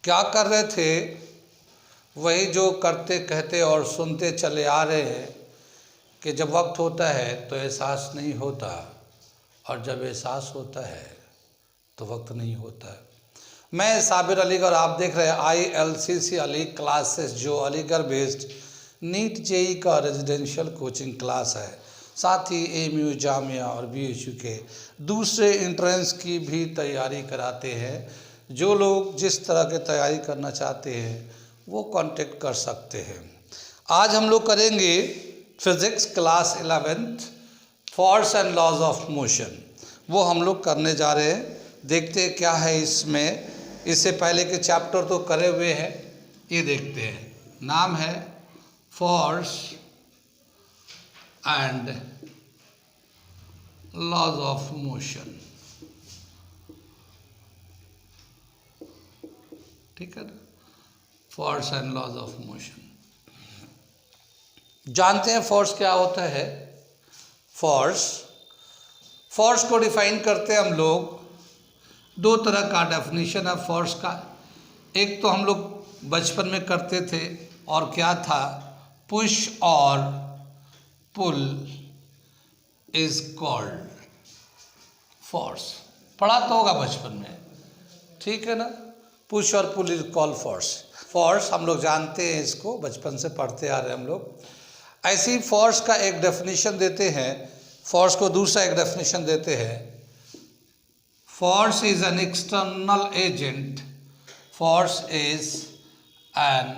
क्या कर रहे थे, वही जो करते कहते और सुनते चले आ रहे हैं कि जब वक्त होता है तो एहसास नहीं होता, और जब एहसास होता है तो वक्त नहीं होता है। मैं साबिर अली और आप देख रहे हैं ILCC अली क्लासेस, जो अलीगढ़ बेस्ड नीट जेई का रेजिडेंशियल कोचिंग क्लास है। साथ ही AMU जामिया और BHU के दूसरे एंट्रेंस की भी तैयारी कराते हैं। जो लोग जिस तरह की तैयारी करना चाहते हैं वो कांटेक्ट कर सकते हैं। आज हम लोग करेंगे physics class 11th force and laws of motion, वो हम लोग करने जा रहे हैं। देखते हैं क्या है इसमें। इससे पहले के चैप्टर तो करे हुए हैं, ये देखते हैं। नाम है force and laws of motion, ठीक है ना। Force and laws of motion जानते हैं फोर्स क्या होता है। फोर्स को डिफाइन करते हैं हम लोग, दो तरह का डेफिनेशन है फोर्स का। एक तो हम लोग बचपन में करते थे, और क्या था, पुश और पुल इज कॉल्ड फोर्स। पढ़ा तो होगा बचपन में, ठीक है ना। पुश और पुल इज कॉल्ड फोर्स हम लोग जानते हैं, इसको बचपन से पढ़ते आ रहे हैं हम लोग। ऐसे ही फोर्स का एक डेफिनेशन देते हैं, फोर्स को दूसरा एक डेफिनेशन देते हैं। Force is an external agent, force is an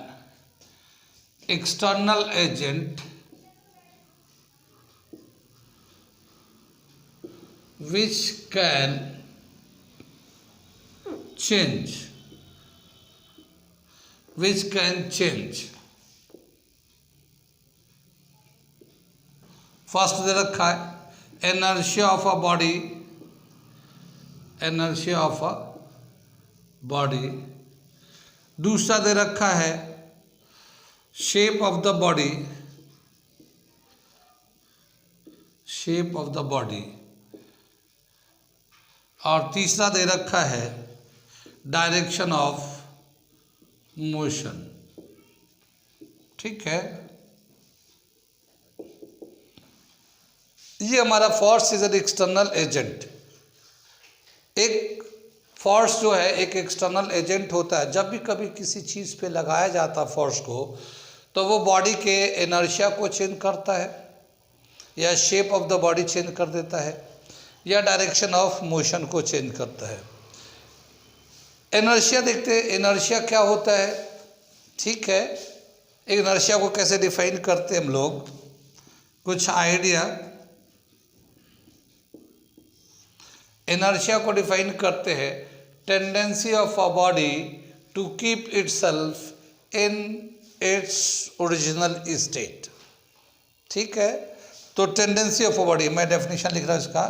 external agent which can change first दे रखा है इनर्शिया ऑफ अ बॉडी, दूसरा दे रखा है शेप ऑफ द बॉडी, और तीसरा दे रखा है डायरेक्शन ऑफ मोशन, ठीक है। ये हमारा force is an external agent. एक फोर्स जो है एक एक्सटर्नल एजेंट होता है। जब भी कभी किसी चीज़ पे लगाया जाता है फोर्स को, तो वो बॉडी के इनर्शिया को चेंज करता है, या shape of the body change कर देता है, या डायरेक्शन ऑफ मोशन को चेंज करता है। इनर्शिया देखते हैं, इनर्शिया क्या होता है, ठीक है। इनर्शिया को कैसे डिफाइन करते हैं हम लोग, कुछ आइडिया। इनर्शिया को डिफाइन करते हैं tendency of a body to keep itself in its original state, ठीक है। तो टेंडेंसी ऑफ अ बॉडी, मैं डेफिनेशन लिख रहा हूं इसका।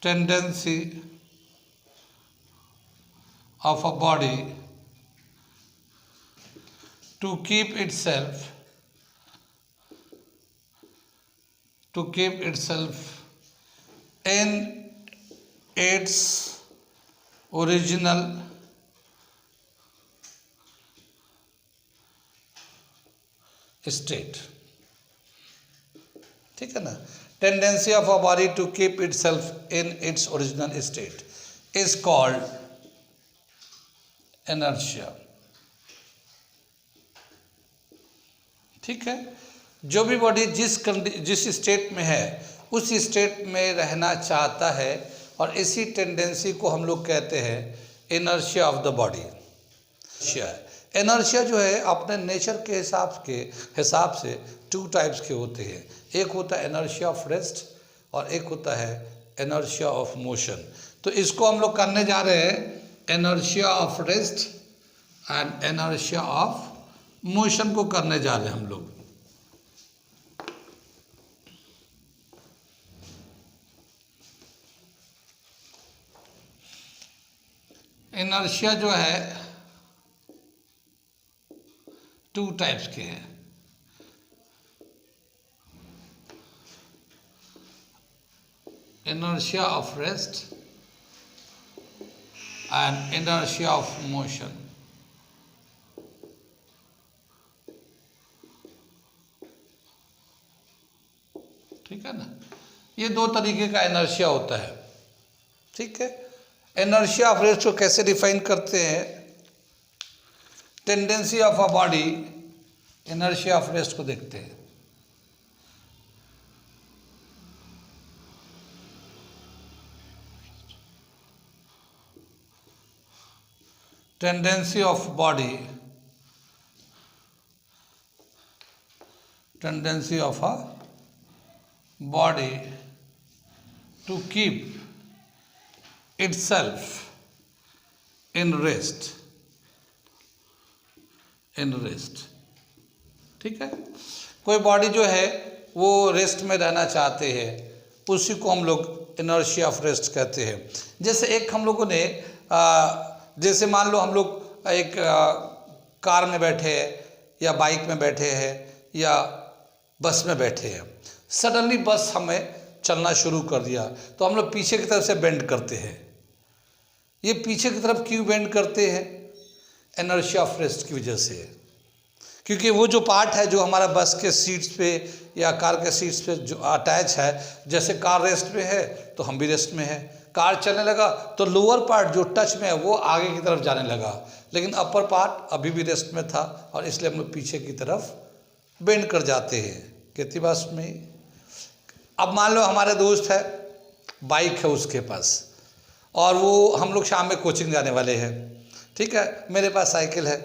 Tendency of a body to keep itself in its original state, ठीक है ना। Tendency of a body to keep itself in its original state is called inertia, ठीक है। जो भी बॉडी जिस स्टेट में है उस स्टेट में रहना चाहता है, और इसी टेंडेंसी को हम लोग कहते हैं inertia of the body. Inertia जो है अपने नेचर के हिसाब से टू टाइप्स के होते हैं। एक होता है इनर्शिया ऑफ रेस्ट, और एक होता है इनर्शिया ऑफ मोशन। तो इसको हम लोग करने जा रहे हैं, inertia of rest and inertia of motion को करने जा रहे हैं हम लोग। इनर्शिया जो है टू टाइप्स के हैं। inertia of rest and inertia of motion. ठीक है ना, ये दो तरीके का इनर्शिया होता है। ठीक है, इनर्शिया ऑफ रेस्ट को कैसे डिफाइन करते हैं? Tendency of a body, inertia of rest को देखते हैं। Tendency of body, tendency of a body to keep itself in rest, in rest। ठीक है, कोई बॉडी जो है वो रेस्ट में रहना चाहते हैं, उसी को हम लोग इनर्शिया ऑफ रेस्ट कहते हैं। जैसे एक हम लोगों ने जैसे मान लो हम लोग एक कार में बैठे हैं या बाइक में बैठे हैं या बस में बैठे हैं, सडनली बस हमें चलना शुरू कर दिया तो हम लोग पीछे की तरफ से बेंड करते हैं। ये पीछे की तरफ क्यों बेंड करते हैं? इनर्शिया ऑफ रेस्ट की वजह से। क्योंकि वो जो पार्ट है जो हमारा बस के सीट्स पे या कार के सीट्स पे जो अटैच है, जैसे कार रेस्ट में है तो हम भी रेस्ट में है, कार चलने लगा तो लोअर पार्ट जो टच में है वो आगे की तरफ जाने लगा, लेकिन अपर पार्ट अभी भी रेस्ट में था और इसलिए हम लोग पीछे की तरफ बेंड कर जाते हैं। कितनी बात में? अब मान लो हमारे दोस्त है, बाइक है उसके पास और वो हम लोग शाम में कोचिंग जाने वाले हैं। ठीक है, मेरे पास साइकिल है,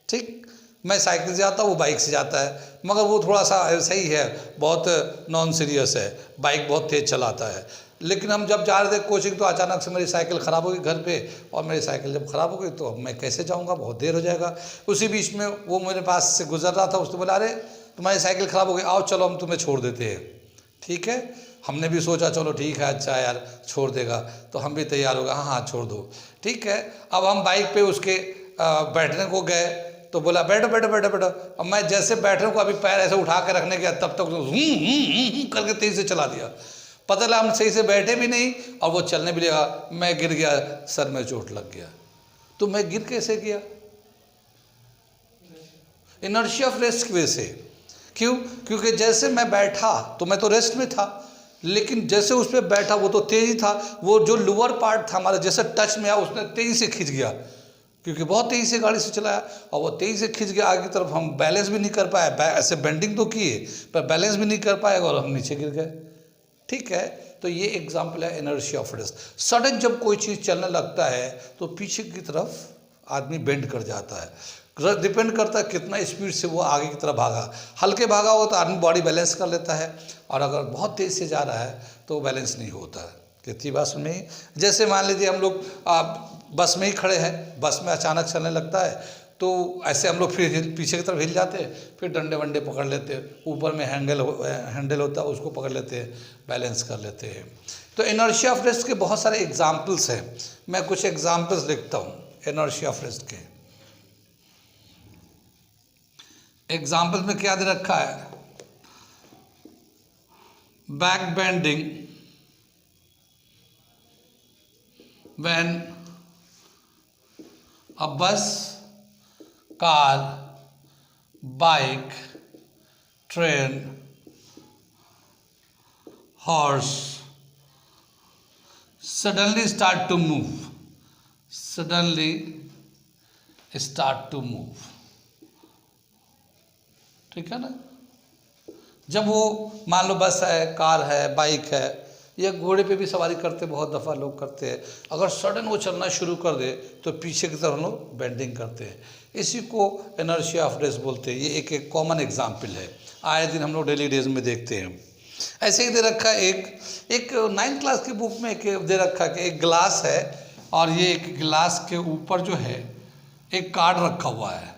ठीक, मैं साइकिल से जाता हूँ, वो बाइक से जाता है, मगर वो थोड़ा सा सही है, बहुत नॉन सीरियस है, बाइक बहुत तेज़ चलाता है। लेकिन हम जब जा रहे थे कोचिंग तो अचानक से मेरी साइकिल ख़राब हो गई घर पे, और मेरी साइकिल जब ख़राब हो गई तो मैं कैसे जाऊँगा, बहुत देर हो जाएगा। उसी बीच में वो मेरे पास से गुजर रहा था, उसने बोला अरे तुम्हारी साइकिल ख़राब हो गई, आओ चलो हम तुम्हें छोड़ देते हैं। ठीक है, हमने भी सोचा चलो ठीक है, अच्छा यार छोड़ देगा, तो हम भी तैयार हो गए, हाँ हाँ छोड़ दो। ठीक है, अब हम बाइक पे उसके बैठने को गए तो बोला बैठो बैठो बैठो बैठो। अब मैं जैसे बैठने को अभी पैर ऐसे उठा के रखने गया तब तक करके तेज़ी से चला दिया। पता लगा हम सही से बैठे भी नहीं और वो चलने भी लगा, मैं गिर गया, सर में चोट लग गया। तो मैं गिर कैसे गया? इनर्शिया ऑफ रेस्ट की वजह से। क्यों? क्योंकि जैसे मैं बैठा तो मैं तो रेस्ट में था, लेकिन जैसे उस पर बैठा वो तो तेज़ी था, वो जो लोअर पार्ट था हमारा जैसे टच में आया उसने तेज़ी से खींच गया, क्योंकि बहुत तेज़ी से गाड़ी से चलाया और वो तेज़ी से खींच गया आगे की तरफ। हम बैलेंस भी नहीं कर पाए, ऐसे बेंडिंग तो किए पर बैलेंस भी नहीं कर पाए और हम नीचे गिर गए। ठीक है, तो ये एग्जाम्पल है इनर्शिया ऑफ रेस्ट। सडन जब कोई चीज़ चलने लगता है तो पीछे की तरफ आदमी बेंड कर जाता है। डिपेंड करता है कितना स्पीड से वो आगे की तरफ भागा। हल्के भागा हो तो आदमी बॉडी बैलेंस कर लेता है, और अगर बहुत तेज़ से जा रहा है तो बैलेंस नहीं होता है। कितनी बात सुन में? जैसे मान लीजिए हम लोग बस में ही खड़े हैं, बस में अचानक चलने लगता है तो ऐसे हम लोग फिर पीछे की तरफ हिल जाते हैं, फिर डंडे वंडे पकड़ लेते हैं, ऊपर में हैंडल होता है उसको पकड़ लेते हैं, बैलेंस कर लेते हैं। तो इनर्शिया ऑफ रेस्ट के बहुत सारे एग्जाम्पल्स हैं, मैं कुछ एग्जाम्पल्स लिखता हूँ इनर्शिया ऑफ रेस्ट के। एग्जाम्पल्स में क्या दे रखा है? बैक बेंडिंग व्हेन अ बस, car, bike, train, horse suddenly start to move, suddenly start to move। ठीक है ना? जब वो मान लो बस है, कार है, बाइक है, या घोड़े पे भी सवारी करते बहुत दफ़ा लोग करते हैं, अगर सडन वो चलना शुरू कर दे तो पीछे की तरफ लोग बेंडिंग करते हैं। इसी को इनर्शिया ऑफ रेस्ट बोलते हैं। ये एक कॉमन एग्जाम्पल है, आए दिन हम लोग डेली डेज में देखते हैं। ऐसे ही दे रखा है एक 9th क्लास की बुक में एक दे रखा है कि एक गिलास है और ये एक गिलास के ऊपर जो है एक कार्ड रखा हुआ है।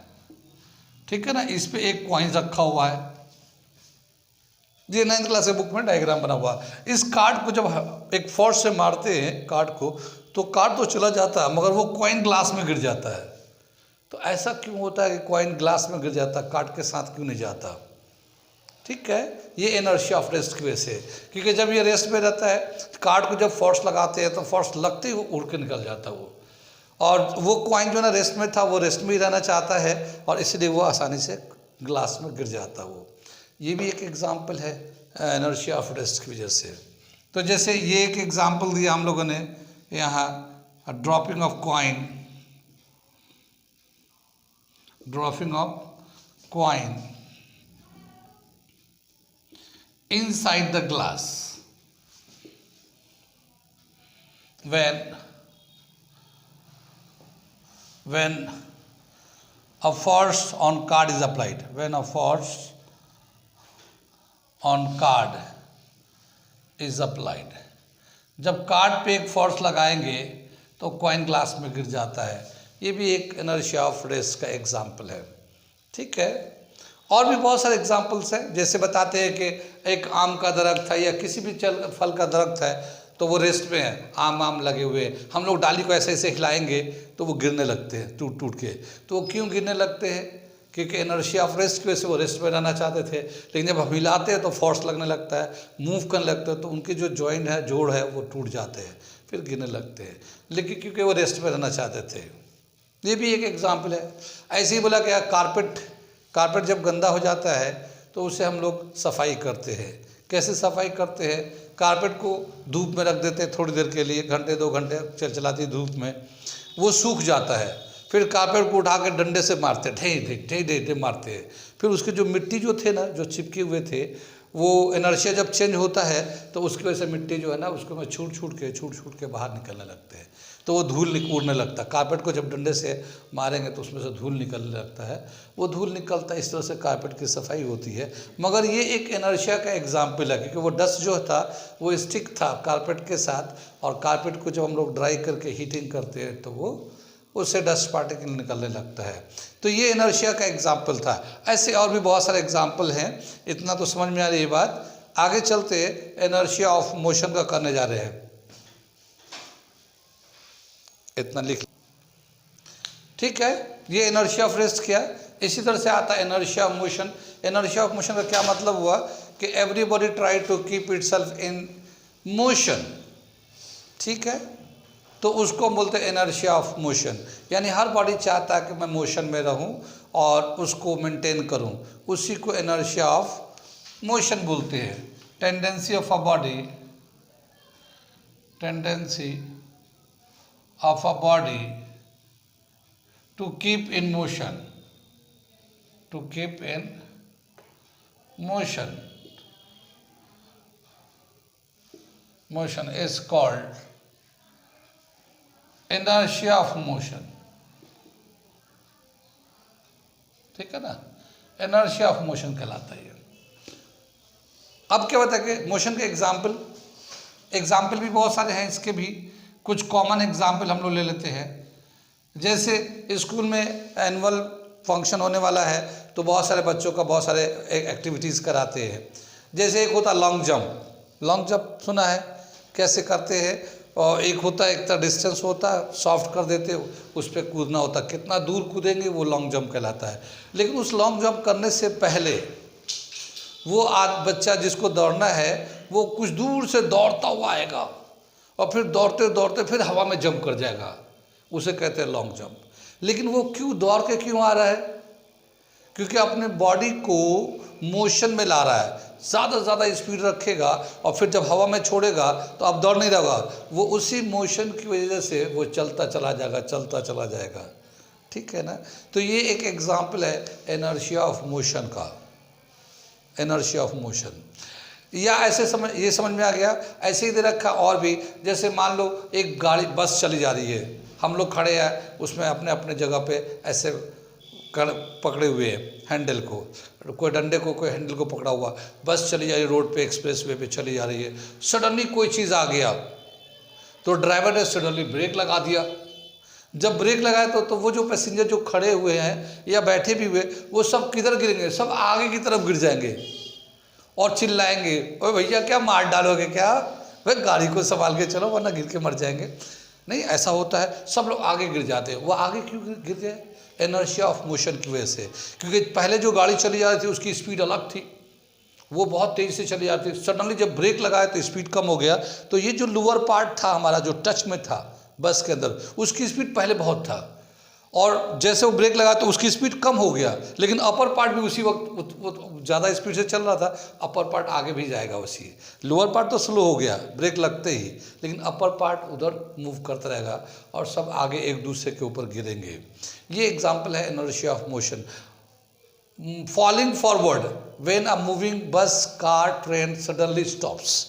ठीक है ना, इस पे एक कॉइन रखा हुआ है। ये 9th क्लास के बुक में डायग्राम बना हुआ है। इस कार्ड को जब एक फोर्स से मारते हैं कार्ड को तो कार्ड तो चला जाता है, मगर वो कॉइन ग्लास में गिर जाता है। तो ऐसा क्यों होता है कि कॉइन ग्लास में गिर जाता है, कार्ड के साथ क्यों नहीं जाता? ठीक है, ये इनर्शिया ऑफ रेस्ट की वजह से, क्योंकि जब ये रेस्ट में रहता है कार्ड को जब फोर्स लगाते हैं तो फोर्स लगते ही वो उड़ के निकल जाता है वो। और वो कॉइन जो ना रेस्ट में था वो रेस्ट में ही रहना चाहता है और इसलिए वो आसानी से ग्लास में गिर जाता वो। ये भी एक एग्जाम्पल है इनर्शिया ऑफ रेस्ट की वजह से। तो जैसे ये एक एग्जाम्पल दिया हम लोगों ने यहाँ, dropping of coin, dropping of coin inside the glass when a force on card is applied, when a force on card is applied, जब कार्ड पे एक फोर्स लगाएंगे तो कॉइन ग्लास में गिर जाता है। ये भी एक इनर्शिया ऑफ रेस्ट का एग्जाम्पल है। ठीक है, और भी बहुत सारे एग्जाम्पल्स हैं। जैसे बताते हैं कि एक आम का दरख्त है या किसी भी फल का दरख्त है तो वो रेस्ट में है, आम लगे हुए हैं, हम लोग डाली को ऐसे ऐसे हिलाएंगे तो वो गिरने लगते हैं टूट टूट के। तो वो क्यों गिरने लगते हैं? क्योंकि इनर्शिया ऑफ रेस्ट की वजह से वो रेस्ट में रहना चाहते थे, लेकिन जब हम हिलाते हैं तो फोर्स लगने लगता है, मूव करने लगते हैं तो उनके जो जॉइंट है, जोड़ है, वो टूट जाते हैं, फिर गिरने लगते हैं, लेकिन क्योंकि वो रेस्ट में रहना चाहते थे। ये भी एक एग्जाम्पल है। ऐसे ही बोला कि कारपेट जब गंदा हो जाता है तो उसे हम लोग सफाई करते हैं। कैसे सफाई करते हैं? कारपेट को धूप में रख देते हैं थोड़ी देर के लिए, घंटे 2 घंटे चलाती धूप में, वो सूख जाता है। फिर कारपेट को उठा के डंडे से मारते, ढे मारते हैं। फिर उसके जो मिट्टी जो थे ना, जो चिपके हुए थे, वो इनर्शिया जब चेंज होता है तो उसकी वजह से मिट्टी जो है ना उसको में छूट छूट के बाहर निकलने लगते हैं, तो वो धूल उड़ने लगता है। कारपेट को जब डंडे से मारेंगे तो उसमें से धूल निकलने लगता है, वो धूल निकलता है, इस तरह से कारपेट की सफाई होती है। मगर ये एक इनर्शिया का एग्जाम्पल है, क्योंकि वो डस्ट जो था वो स्टिक था कारपेट के साथ, और कारपेट को जब हम लोग ड्राई करके हीटिंग करते हैं तो वो उससे डस्ट पार्टिकल निकलने लगता है। तो ये इनर्शिया का एग्जाम्पल था। ऐसे और भी बहुत सारे एग्जाम्पल हैं, इतना तो समझ में आ रही है बात। आगे चलते इनर्शिया ऑफ मोशन का करने जा रहे हैं, इतना लिख। ठीक है, ये इनर्शिया ऑफ रेस्ट किया। इसी तरह से आता है inertia of motion. Inertia of motion का क्या मतलब हुआ कि everybody try to keep itself in motion. ठीक है, तो उसको बोलते हैं इनर्शिया ऑफ मोशन, यानी हर बॉडी चाहता है कि मैं मोशन में रहूं और उसको मेंटेन करूं, उसी को इनर्शिया ऑफ मोशन बोलते हैं। Tendency of a body to keep in motion is called inertia of motion. ठीक है ना, इनर्शिया ऑफ मोशन कहलाता है। अब क्या होता है कि मोशन के एग्जाम्पल भी बहुत सारे हैं, इसके भी कुछ कॉमन एग्जाम्पल हम लोग ले लेते हैं। जैसे स्कूल में एनुअल फंक्शन होने वाला है तो बहुत सारे बच्चों का बहुत सारे एक्टिविटीज़ कराते हैं। जैसे एक होता लॉन्ग जंप सुना है, कैसे करते हैं? और एक होता है, एक तरह डिस्टेंस होता है, सॉफ्ट कर देते हो, उस पर कूदना होता है, कितना दूर कूदेंगे वो लॉन्ग जंप कहलाता है। लेकिन उस लॉन्ग जंप करने से पहले वो बच्चा जिसको दौड़ना है वो कुछ दूर से दौड़ता हुआ आएगा और फिर दौड़ते दौड़ते फिर हवा में जंप कर जाएगा, उसे कहते हैं लॉन्ग जंप। लेकिन वो दौड़ के क्यों आ रहा है? क्योंकि अपने बॉडी को मोशन में ला रहा है, ज़्यादा से ज़्यादा स्पीड रखेगा और फिर जब हवा में छोड़ेगा तो अब दौड़ नहीं रहेगा, वो उसी मोशन की वजह से वो चलता चला जाएगा। ठीक है ना, तो ये एक एग्जाम्पल है इनर्शिया ऑफ मोशन का, इनर्शिया ऑफ मोशन। या ऐसे ये समझ में आ गया। ऐसे ही दे रखा और भी, जैसे मान लो एक बस चली जा रही है, हम लोग खड़े हैं उसमें अपने अपने जगह पे ऐसे पकड़े हुए हैं हैंडल को, कोई डंडे को, कोई हैंडल को पकड़ा हुआ, बस चली जा रही है रोड पे, एक्सप्रेस वे पे चली जा रही है। सडनली कोई चीज़ आ गया तो ड्राइवर ने सडनली ब्रेक लगा दिया। जब ब्रेक लगाया तो वो जो पैसेंजर जो खड़े हुए हैं या बैठे भी हुए, वो सब किधर गिरेंगे? सब आगे की तरफ गिर जाएंगे और चिल्लाएंगे, ओए भैया क्या मार डालोगे क्या? भाई गाड़ी को संभाल के चलो वरना गिर के मर जाएंगे। नहीं, ऐसा होता है, सब लोग आगे गिर जाते हैं। वो आगे क्यों गिर जाए? इनर्शिया ऑफ मोशन की वजह से। क्योंकि पहले जो गाड़ी चली जा रही थी उसकी स्पीड अलग थी, वो बहुत तेज़ी से चली जाती थी। सडनली जब ब्रेक लगाया तो स्पीड कम हो गया, तो ये जो लोअर पार्ट था हमारा जो टच में था बस के अंदर उसकी स्पीड पहले बहुत था, और जैसे वो ब्रेक लगा तो उसकी स्पीड कम हो गया, लेकिन अपर पार्ट भी उसी वक्त ज़्यादा स्पीड से चल रहा था, अपर पार्ट आगे भी जाएगा उसी। लोअर पार्ट तो स्लो हो गया ब्रेक लगते ही, लेकिन अपर पार्ट उधर मूव करता रहेगा और सब आगे एक दूसरे के ऊपर गिरेंगे। ये एग्जाम्पल है inertia of motion. Falling forward when a moving bus car train suddenly stops.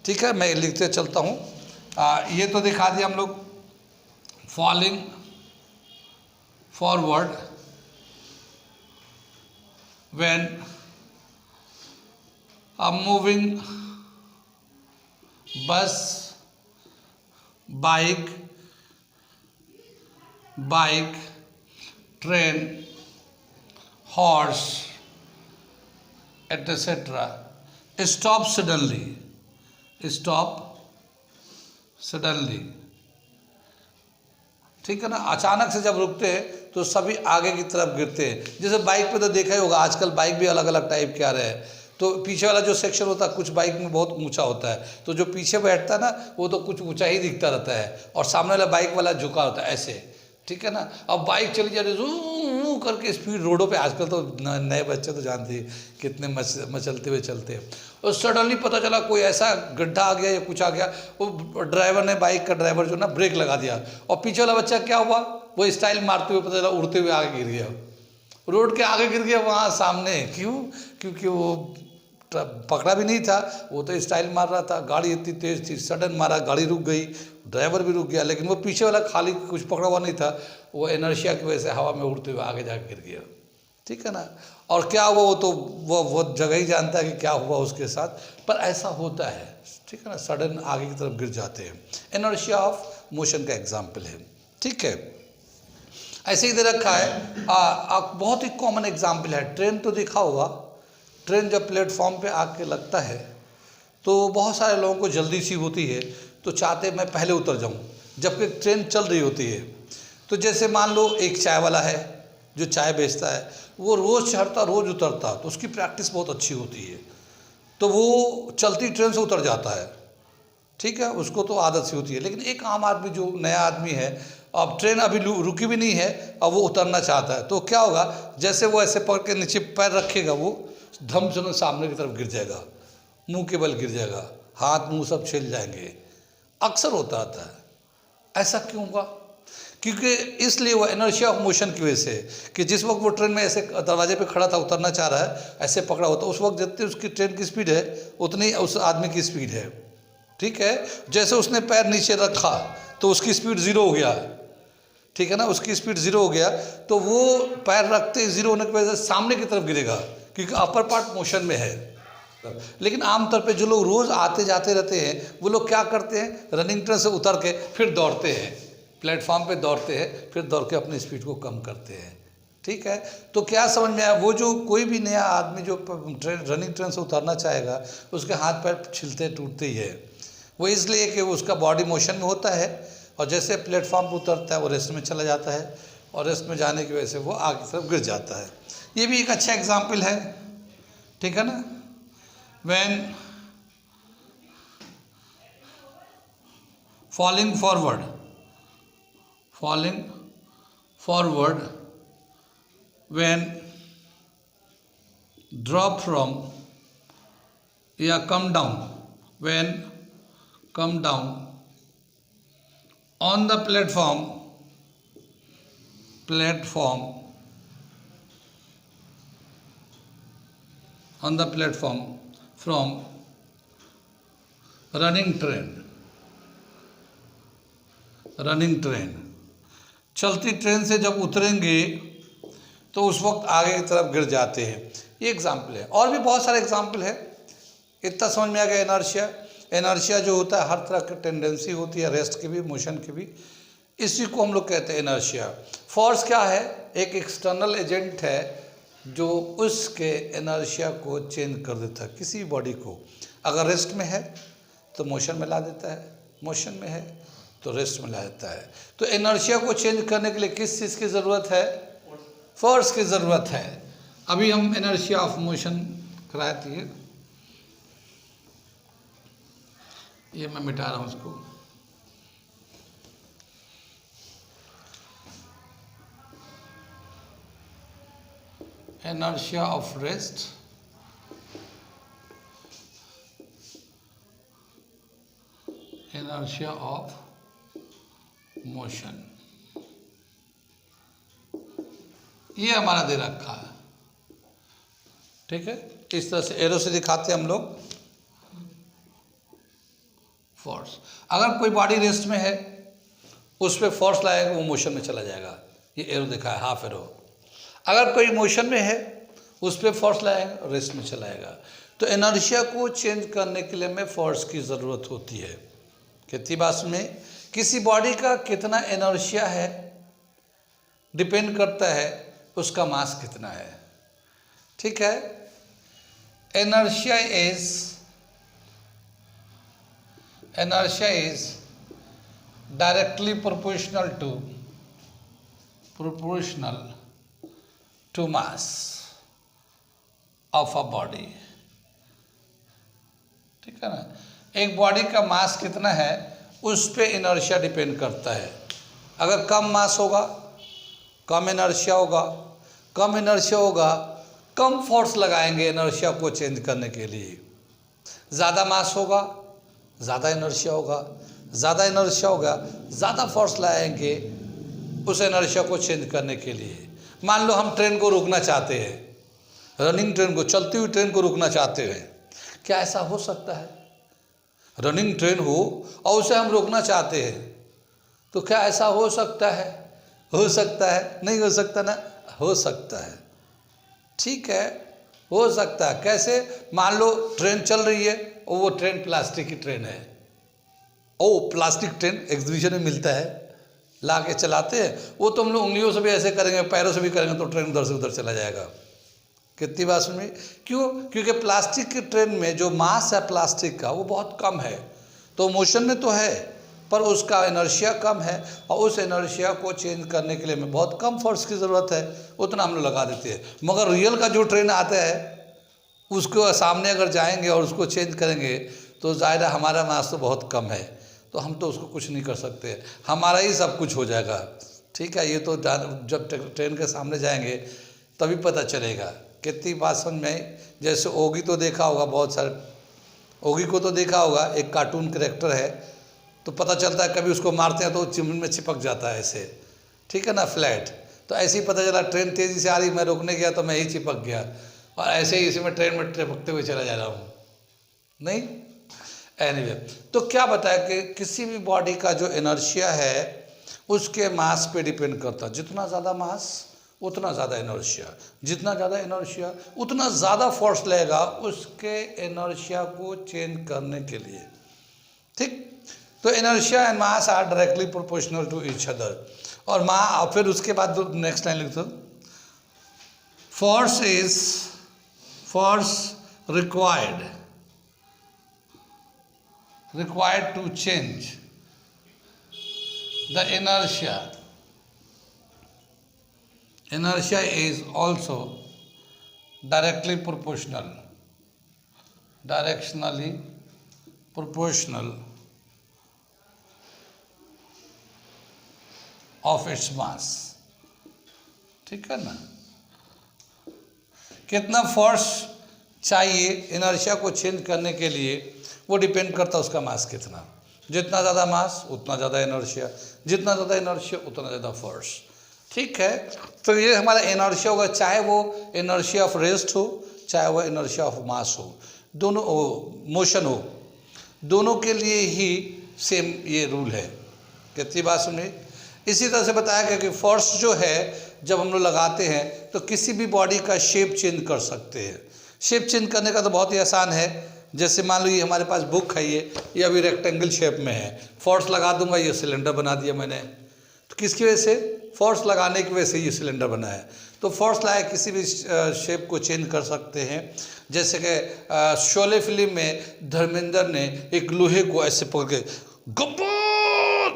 ठीक है, मैं लिखते चलता हूँ। ये तो दिखा दिया हम लोग, falling forward when a moving bus, bike, train, horse, etc. stop suddenly। ठीक है ना, अचानक से जब रुकते हैं तो सभी आगे की तरफ गिरते हैं। जैसे बाइक पे तो देखा ही होगा, आजकल बाइक भी अलग अलग टाइप के आ रहे हैं। तो पीछे वाला जो सेक्शन होता है कुछ बाइक में बहुत ऊंचा होता है, तो जो पीछे बैठता है ना वो तो कुछ ऊंचा ही दिखता रहता है, और सामने वाला बाइक वाला झुका होता है ऐसे। ठीक है ना, अब बाइक चली जा रही जू करके स्पीड रोडों पे, आजकल तो नए बच्चे तो जानते हैं कितने मचलते हुए चलते हैं, और सडनली पता चला कोई ऐसा गड्ढा आ गया या कुछ आ गया, वो ड्राइवर ने, बाइक का ड्राइवर जो ना ब्रेक लगा दिया, और पीछे वाला बच्चा क्या हुआ, वो स्टाइल मारते हुए पता चला उड़ते हुए आगे गिर गया, रोड के आगे गिर गया वहाँ सामने। क्यों? क्योंकि वो पकड़ा भी नहीं था, वो तो स्टाइल मार रहा था, गाड़ी इतनी तेज थी, सडन मारा, गाड़ी रुक गई, ड्राइवर भी रुक गया, लेकिन वो पीछे वाला खाली कुछ पकड़ा हुआ नहीं था, वो इनर्शिया की वजह से हवा में उड़ते हुए आगे जाकर गिर गया। ठीक है ना, और क्या हुआ वो तो वो जगह ही जानता है कि क्या हुआ उसके साथ, पर ऐसा होता है। ठीक है ना, सडन आगे की तरफ गिर जाते हैं, इनर्शिया ऑफ मोशन का एग्जाम्पल है। ठीक है, ऐसे ही दे रखा है बहुत ही कॉमन एग्जाम्पल है, ट्रेन तो देखा होगा। ट्रेन जब प्लेटफॉर्म पे आके लगता है तो बहुत सारे लोगों को जल्दी सी होती है, तो चाहते मैं पहले उतर जाऊं, जबकि ट्रेन चल रही होती है। तो जैसे मान लो एक चाय वाला है जो चाय बेचता है, वो रोज़ चढ़ता रोज़ उतरता, तो उसकी प्रैक्टिस बहुत अच्छी होती है, तो वो चलती ट्रेन से उतर जाता है। ठीक है, उसको तो आदत सी होती है। लेकिन एक आम आदमी जो नया आदमी है, अब ट्रेन अभी रुकी भी नहीं है, अब वो उतरना चाहता है, तो क्या होगा, जैसे वो ऐसे पकड़ के नीचे पैर रखेगा, वो धम से सामने की तरफ गिर जाएगा, मुंह के बल गिर जाएगा, हाथ मुंह सब छिल जाएंगे। अक्सर होता रहता है। ऐसा क्यों हुआ? क्योंकि इसलिए वो इनर्शिया ऑफ मोशन की वजह से, कि जिस वक्त वो ट्रेन में ऐसे दरवाजे पे खड़ा था, उतरना चाह रहा है, ऐसे पकड़ा होता, उस वक्त जितनी उसकी ट्रेन की स्पीड है उतनी उस आदमी की स्पीड है। ठीक है, जैसे उसने पैर नीचे रखा तो उसकी स्पीड ज़ीरो हो गया। ठीक है ना, उसकी स्पीड ज़ीरो हो गया, तो वो पैर रखते ही ज़ीरो होने की वजह से सामने की तरफ गिरेगा, क्योंकि अपर पार्ट मोशन में है। लेकिन आमतौर पे जो लोग रोज़ आते जाते रहते हैं, वो लोग क्या करते हैं, रनिंग ट्रेन से उतर के फिर दौड़ते हैं, प्लेटफॉर्म पे दौड़ते हैं, फिर दौड़ के अपनी स्पीड को कम करते हैं। ठीक है, तो क्या समझ में आया, वो जो कोई भी नया आदमी जो रनिंग ट्रेन से उतरना चाहेगा, उसके हाथ पैर छिलते टूटते ही है। वो इसलिए कि उसका बॉडी मोशन में होता है, और जैसे प्लेटफॉर्म पर उतरता है वो रेस्ट में चला जाता है, और रेस्ट में जाने की वजह से वो आगे की तरफ गिर जाता है। ये भी एक अच्छा एग्जाम्पल है। ठीक है ना, when falling forward when drop from या come down, when come down on the platform on the platform from running train। चलती ट्रेन से जब उतरेंगे तो उस वक्त आगे की तरफ गिर जाते हैं। ये एग्जाम्पल है, और भी बहुत सारे एग्जाम्पल है। इतना समझ में आ गया। इनर्शिया जो होता है, हर तरह की टेंडेंसी होती है, रेस्ट की भी, मोशन की भी, इसी को हम लोग कहते हैं इनर्शिया। फोर्स क्या है? एक एक्सटर्नल एजेंट है जो उसके इनर्शिया को चेंज कर देता है। किसी बॉडी को अगर रेस्ट में है तो मोशन में ला देता है, मोशन में है तो रेस्ट में ला देता है। तो इनर्शिया को चेंज करने के लिए किस चीज़ की ज़रूरत है? फोर्स की ज़रूरत है। अभी हम इनर्शिया ऑफ मोशन कराते हैं, ये मैं मिटा रहा हूँ इसको। inertia of rest, inertia of motion, ये हमारा दे रखा है। ठीक है, इस तरह से एरो से दिखाते हैं हम लोग फोर्स। अगर कोई बॉडी रेस्ट में है उस पर फोर्स लगाएगा वो मोशन में चला जाएगा, ये एरो दिखा है, हाफ एरो। अगर कोई मोशन में है उस पर फोर्स लगाएगा रेस्ट में चलाएगा। तो इनर्शिया को चेंज करने के लिए हमें फोर्स की ज़रूरत होती है। कितनी बात में किसी बॉडी का कितना इनर्शिया है डिपेंड करता है उसका मास कितना है। ठीक है, inertia is directly proportional to mass of a body. ठीक है ना, एक बॉडी का मास कितना है उस पे इनर्शिया डिपेंड करता है। अगर कम मास होगा कम इनर्शिया होगा, कम इनर्शिया होगा कम फोर्स लगाएंगे इनर्शिया को चेंज करने के लिए। ज़्यादा मास होगा ज़्यादा इनर्शिया होगा, ज़्यादा इनर्शिया होगा ज़्यादा फोर्स लगाएंगे उस इनर्शिया को चेंज करने के लिए। मान लो हम ट्रेन को रोकना चाहते हैं, रनिंग ट्रेन को, चलती हुई ट्रेन को रोकना चाहते हैं, क्या ऐसा हो सकता है? रनिंग ट्रेन हो और उसे हम रोकना चाहते हैं तो क्या ऐसा हो सकता है? हो सकता है? नहीं हो सकता ना? हो सकता है। ठीक है, हो सकता है। कैसे? मान लो ट्रेन चल रही है और वो ट्रेन प्लास्टिक की ट्रेन है। ओ प्लास्टिक ट्रेन एग्जीबिशन में मिलता है, ला के चलाते हैं, वो तो हम लोग उंगलियों से भी ऐसे करेंगे पैरों से भी करेंगे तो ट्रेन उधर से उधर चला जाएगा। कितनी बात सुन में? क्यों? क्योंकि प्लास्टिक की ट्रेन में जो मास है प्लास्टिक का वो बहुत कम है, तो मोशन में तो है पर उसका इनर्शिया कम है और उस इनर्शिया को चेंज करने के लिए हमें बहुत कम फोर्स की ज़रूरत है, उतना हम लोग लगा देते हैं। मगर रियल का जो ट्रेन आता है उसको सामने अगर जाएंगे और उसको चेंज करेंगे तो ज़ाहिर है हमारा मास तो बहुत कम है, तो हम तो उसको कुछ नहीं कर सकते, हमारा ही सब कुछ हो जाएगा। ठीक है, ये तो जब ट्रेन के सामने जाएंगे तभी पता चलेगा। कितनी बात समझ में? जैसे ओगी तो देखा होगा, बहुत सारे ओगी को तो देखा होगा, एक कार्टून कैरेक्टर है, तो पता चलता है कभी उसको मारते हैं तो चिमनी में चिपक जाता है ऐसे। ठीक है ना, फ्लैट। तो ऐसे ही पता चला ट्रेन तेज़ी से आ रही, मैं रोकने गया तो मैं ही चिपक गया और ऐसे ही इसी में ट्रेन में चिपकते हुए चला जा रहा हूँ। नहीं, एनीवे, तो क्या बताया कि किसी भी बॉडी का जो इनर्शिया है उसके मास पे डिपेंड करता है। जितना ज़्यादा मास उतना ज़्यादा इनर्शिया, जितना ज़्यादा इनर्शिया उतना ज़्यादा फोर्स लगेगा उसके इनर्शिया को चेंज करने के लिए। ठीक, तो inertia and mass are directly proportional to each other. और फिर उसके बाद नेक्स्ट लाइन लिख दो, force required to change the inertia is also directionally proportional of its mass। ठीक है ना, कितना फोर्स चाहिए इनर्शिया को चेंज करने के लिए वो डिपेंड करता है उसका मास कितना। जितना ज़्यादा मास उतना ज़्यादा इनर्शिया, जितना ज़्यादा इनर्शिया उतना ज़्यादा फोर्स। ठीक है, तो ये हमारा इनर्शिया होगा, चाहे वो इनर्शिया ऑफ रेस्ट हो चाहे वो इनर्शिया ऑफ मास हो, दोनों मोशन हो, दोनों के लिए ही सेम ये रूल है। कितनी बात सुनिए? इसी तरह से बताया गया कि फोर्स जो है जब हम लोग लगाते हैं तो किसी भी बॉडी का शेप चेंज कर सकते हैं। शेप चेंज करने का तो बहुत ही आसान है। जैसे मान लो ये हमारे पास बुक है, ये अभी रेक्टेंगल शेप में है, फोर्स लगा दूंगा ये सिलेंडर बना दिया मैंने। तो किसकी वजह से? फोर्स लगाने की वजह से ये सिलेंडर बना है। तो फोर्स लगाए किसी भी शेप को चेंज कर सकते हैं। जैसे कि शोले फिल्म में धर्मेंद्र ने एक लोहे को ऐसे पकड़ के गब्बर,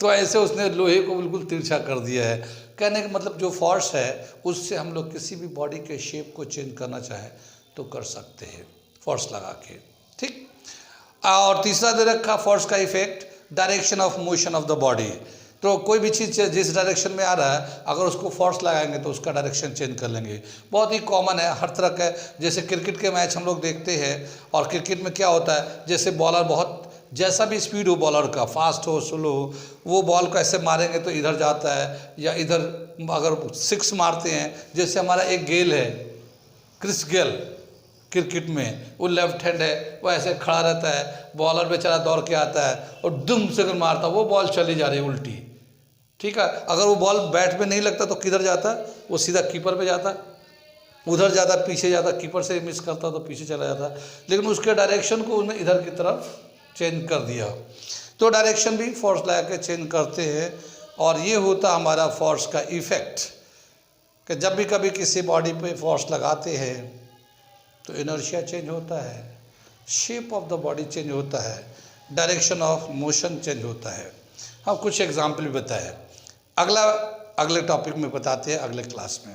तो ऐसे उसने लोहे को बिल्कुल तिरछा कर दिया है। कहने का मतलब जो फोर्स है उससे हम लोग किसी भी बॉडी के शेप को चेंज करना चाहें तो कर सकते हैं फोर्स लगा के। ठीक, और तीसरा दे रखा फोर्स का effect direction of motion of the body. तो कोई भी चीज़ जिस डायरेक्शन में आ रहा है, अगर उसको फोर्स लगाएंगे तो उसका डायरेक्शन चेंज कर लेंगे। बहुत ही कॉमन है, हर तरह का। जैसे क्रिकेट के मैच हम लोग देखते हैं, और क्रिकेट में क्या होता है, जैसे बॉलर बहुत जैसा भी स्पीड हो बॉलर का, फास्ट हो स्लो हो, वो बॉल को ऐसे मारेंगे तो इधर जाता है या इधर। अगर सिक्स मारते हैं, जैसे हमारा एक गेल है, क्रिस गेल, क्रिकेट में वो लेफ्ट हैंड है, वो ऐसे खड़ा रहता है, बॉलर बेचारा दौड़ के आता है और दुम से अगर मारता, वो बॉल चली जा रही है उल्टी, ठीक है। अगर वो बॉल बैट पे नहीं लगता तो किधर जाता, वो सीधा कीपर पे जाता, उधर जाता, पीछे जाता, कीपर से मिस करता तो पीछे चला जाता। लेकिन उसके डायरेक्शन को उन्हें इधर की तरफ चेंज कर दिया। तो डायरेक्शन भी फोर्स लगा के चेंज करते हैं, और ये होता हमारा फोर्स का इफेक्ट, कि जब भी कभी किसी बॉडी पे फोर्स लगाते हैं तो इनर्शिया चेंज होता है, shape of the body change होता है, डायरेक्शन ऑफ मोशन चेंज होता है। हम कुछ एग्जाम्पल भी बताए, अगले टॉपिक में बताते हैं अगले क्लास में।